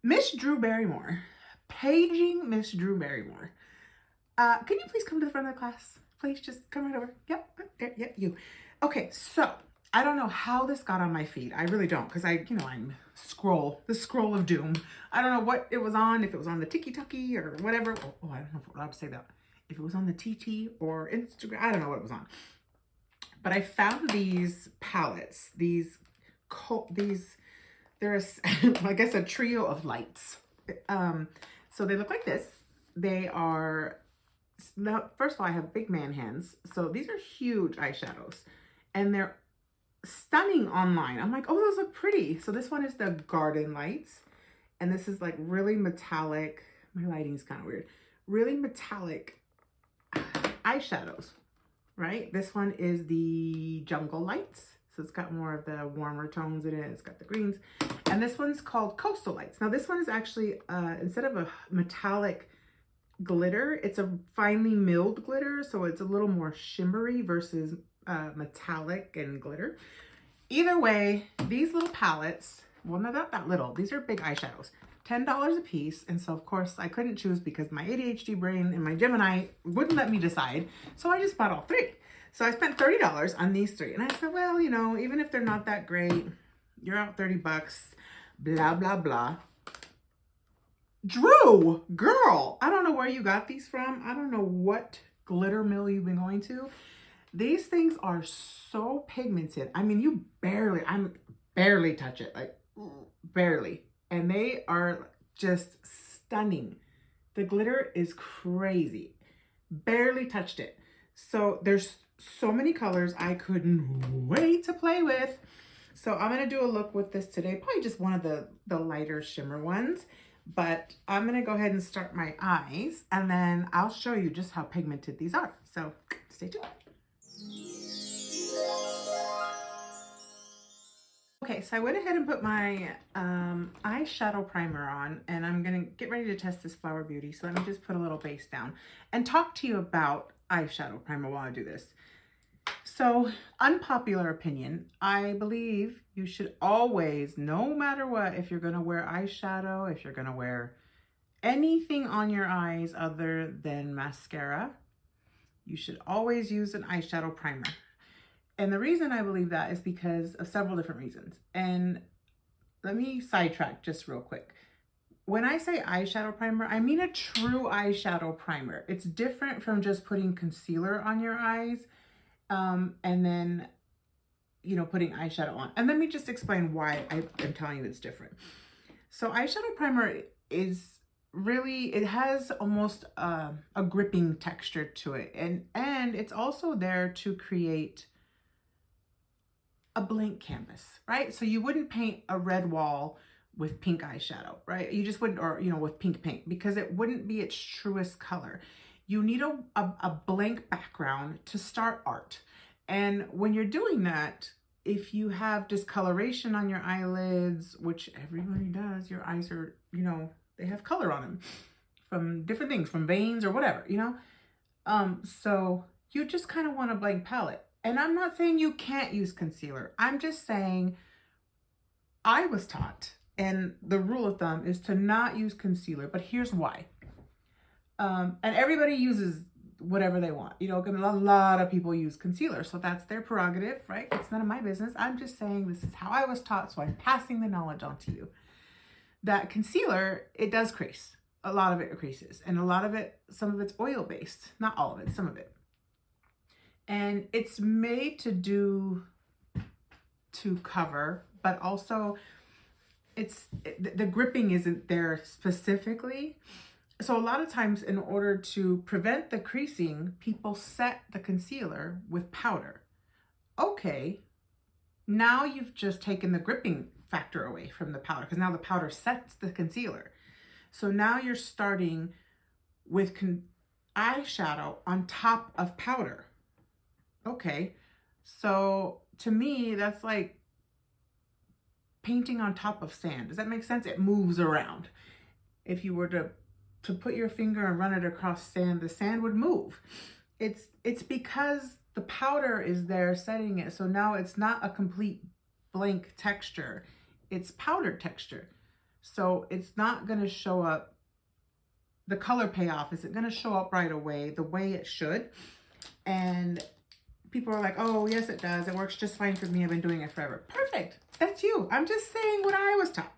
Miss Drew Barrymore. Paging Miss Drew Barrymore. Can you please come to the front of the class? Please just come right over. Yep, there, yep, you. Okay, so I don't know how this got on my feed. I really don't, because I'm the scroll of doom. I don't know what it was on, if it was on the TikTok or whatever. Oh, I don't know if we're allowed to say that. If it was on the TT or Instagram, I don't know what it was on. But I found these palettes, they're I guess a trio of lights. So they look like this. They are, now, first of all, I have big man hands. So these are huge eyeshadows and they're stunning online. I'm like, oh, those look pretty. So this one is the Garden Lights. And this is like really metallic. My lighting's kind of weird. Really metallic eyeshadows, right? This one is the Jungle Lights. So it's got more of the warmer tones in it. It's got the greens. And this one's called Coastal Lights. Now this one is actually, instead of a metallic glitter, it's a finely milled glitter. So it's a little more shimmery versus metallic and glitter. Either way, these little palettes, well, no, not that little. These are big eyeshadows. $10 a piece. And so, of course, I couldn't choose because my ADHD brain and my Gemini wouldn't let me decide. So I just bought all three. So I spent $30 on these three. And I said, well, even if they're not that great, you're out 30 bucks, blah, blah, blah. Drew, girl, I don't know where you got these from. I don't know what glitter mill you've been going to. These things are so pigmented. I mean, I barely touch it, like barely. And they are just stunning. The glitter is crazy. Barely touched it. So there's so many colors I couldn't wait to play with. So I'm going to do a look with this today. Probably just one of the lighter shimmer ones. But I'm going to go ahead and start my eyes. And then I'll show you just how pigmented these are. So stay tuned. Okay, so I went ahead and put my eyeshadow primer on, and I'm gonna get ready to test this Flower Beauty. So let me just put a little base down and talk to you about eyeshadow primer while I do this. So, unpopular opinion, I believe you should always, no matter what, if you're gonna wear eyeshadow, if you're gonna wear anything on your eyes other than mascara, you should always use an eyeshadow primer. And the reason I believe that is because of several different reasons. And let me sidetrack just real quick. When I say eyeshadow primer, I mean a true eyeshadow primer. It's different from just putting concealer on your eyes and then, putting eyeshadow on. And let me just explain why I'm telling you it's different. So eyeshadow primer is really, it has almost a gripping texture to it. And it's also there to create a blank canvas, right? So you wouldn't paint a red wall with pink eyeshadow, right? You just wouldn't, or, with pink paint, because it wouldn't be its truest color. You need a blank background to start art. And when you're doing that, if you have discoloration on your eyelids, which everybody does, your eyes are, they have color on them from different things, from veins or whatever, so you just kind of want a blank palette. And I'm not saying you can't use concealer. I'm just saying I was taught, and the rule of thumb is to not use concealer, but here's why. And everybody uses whatever they want. A lot of people use concealer, so that's their prerogative, right? It's none of my business. I'm just saying this is how I was taught, so I'm passing the knowledge on to you. That concealer, it does crease. A lot of it creases, and a lot of it, some of it's oil-based. Not all of it, some of it. And it's made to cover, but also the gripping isn't there specifically. So a lot of times, in order to prevent the creasing, people set the concealer with powder. Okay, now you've just taken the gripping factor away from the powder, because now the powder sets the concealer. So now you're starting with eyeshadow on top of powder. Okay, so to me, that's like painting on top of sand. Does that make sense? It moves around. If you were to put your finger and run it across sand, the sand would move. It's because the powder is there setting it. So now it's not a complete blank texture. It's powdered texture. So it's not going to show up, the color payoff isn't going to show up right away the way it should. And people are like, oh, yes, it does. It works just fine for me. I've been doing it forever. Perfect. That's you. I'm just saying what I was taught.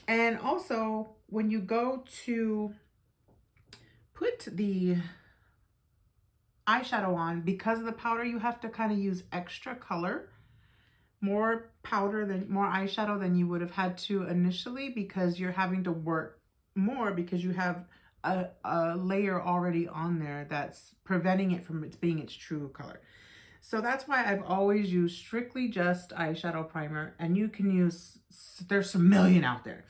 And also, when you go to put the eyeshadow on, because of the powder, you have to kind of use extra color, more eyeshadow than you would have had to initially, because you're having to work more because you have a layer already on there that's preventing it from being its true color. So that's why I've always used strictly just eyeshadow primer, and you can use, there's a million out there.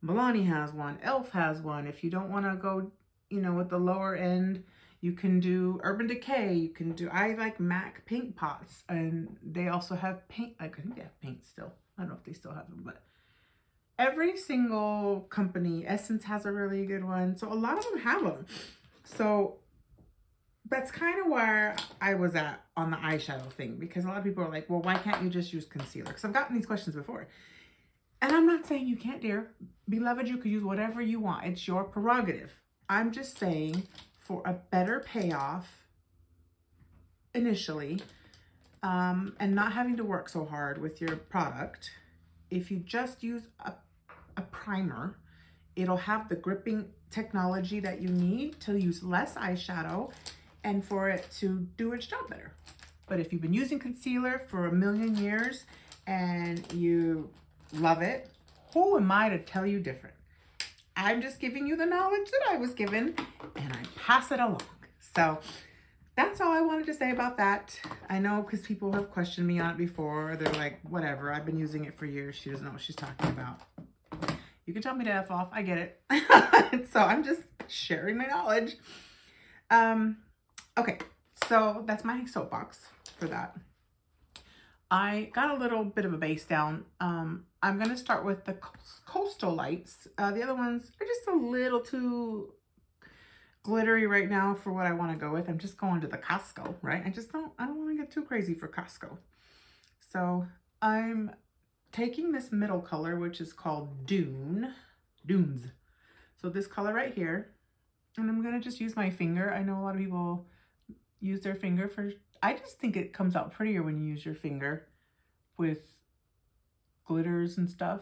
Milani has one, E.L.F has one. If you don't want to go, you know, with the lower end, you can do Urban Decay. You can do, I like MAC paint pots, and they also have paint, I think they have paint still. I don't know if they still have them, but every single company, Essence has a really good one. So a lot of them have them. So that's kind of where I was at on the eyeshadow thing, because a lot of people are like, well, why can't you just use concealer? Because I've gotten these questions before. And I'm not saying you can't, dear. Beloved, you could use whatever you want. It's your prerogative. I'm just saying, for a better payoff initially, and not having to work so hard with your product, if you just use a primer, it'll have the gripping technology that you need to use less eyeshadow and for it to do its job better. But if you've been using concealer for a million years and you love it, who am I to tell you different? I'm just giving you the knowledge that I was given, and I pass it along. So that's all I wanted to say about that. I know, because people have questioned me on it before. They're like, whatever, I've been using it for years. She doesn't know what she's talking about. You can tell me to F off. I get it. So I'm just sharing my knowledge. Okay, so that's my soapbox for that. I got a little bit of a base down. I'm going to start with the Coastal Lights. The other ones are just a little too glittery right now for what I want to go with. I'm just going to the Costco, right? I don't want to get too crazy for Costco. So I'm taking this middle color, which is called Dunes. So this color right here, and I'm going to just use my finger. I know a lot of people use their finger for, I just think it comes out prettier when you use your finger with glitters and stuff.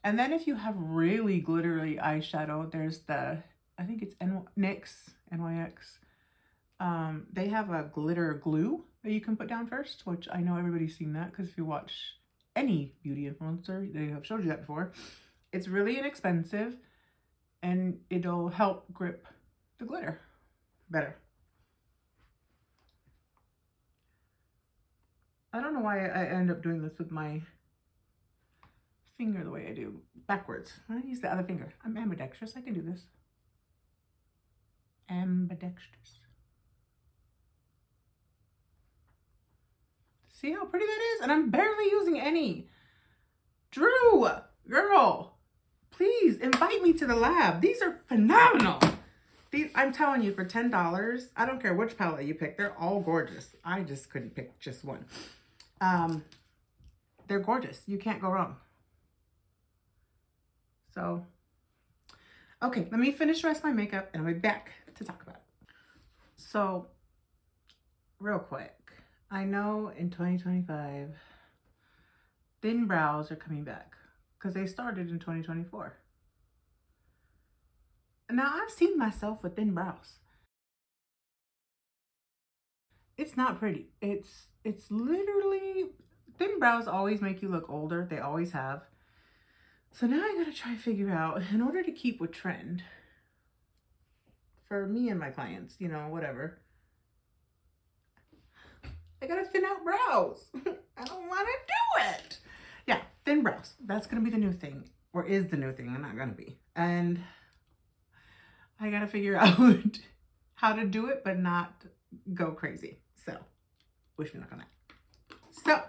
And then if you have really glittery eyeshadow, there's the, I think it's NYX. They have a glitter glue that you can put down first, which I know everybody's seen that, because if you watch any beauty influencer, they have showed you that before. It's really inexpensive, and it'll help grip the glitter better. I don't know why I end up doing this with my finger the way I do, backwards. I use the other finger. I'm ambidextrous. I can do this. Ambidextrous. See how pretty that is? And I'm barely using any. Drew, girl, please invite me to the lab. These are phenomenal. These, I'm telling you, for $10, I don't care which palette you pick. They're all gorgeous. I just couldn't pick just one. They're gorgeous. You can't go wrong. So, okay, let me finish the rest of my makeup and I'll be back to talk about it. So, real quick, I know in 2025, thin brows are coming back because they started in 2024. Now, I've seen myself with thin brows. It's not pretty. It's literally, thin brows always make you look older. They always have. So now I gotta try to figure out, in order to keep with trend, for me and my clients, you know, whatever, I gotta thin out brows. I don't wanna do it. Yeah, thin brows. That's gonna be the new thing, or is the new thing. I'm not gonna be. And I gotta figure out how to do it, but not go crazy. So, wish me luck on that. So,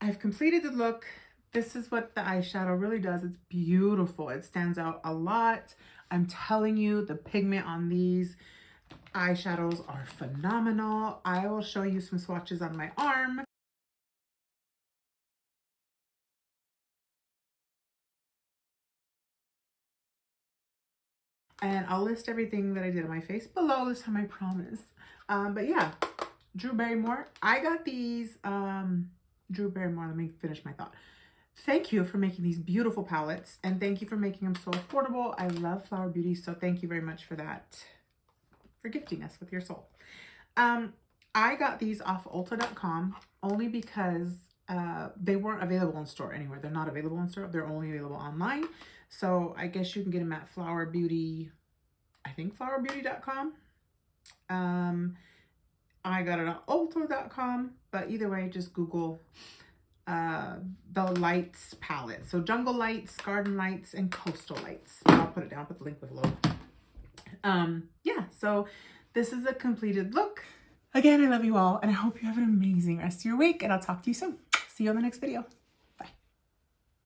I've completed the look. This is what the eyeshadow really does. It's beautiful. It stands out a lot. I'm telling you, the pigment on these eyeshadows are phenomenal. I will show you some swatches on my arm. And I'll list everything that I did on my face below this time, I promise. But yeah, Drew Barrymore. I got these, Drew Barrymore, let me finish my thought. Thank you for making these beautiful palettes, and thank you for making them so affordable. I love Flower Beauty, so thank you very much for that, for gifting us with your soul. I got these off Ulta.com only because they weren't available in store anywhere. They're not available in store. They're only available online. So I guess you can get them at Flower Beauty, I think flowerbeauty.com. I got it on Ulta.com, but either way, just Google the lights palette. So Jungle Lights, Garden Lights, and Coastal Lights. I'll put it down, put the link below. Yeah, so this is a completed look. Again, I love you all, and I hope you have an amazing rest of your week, and I'll talk to you soon. See you on the next video.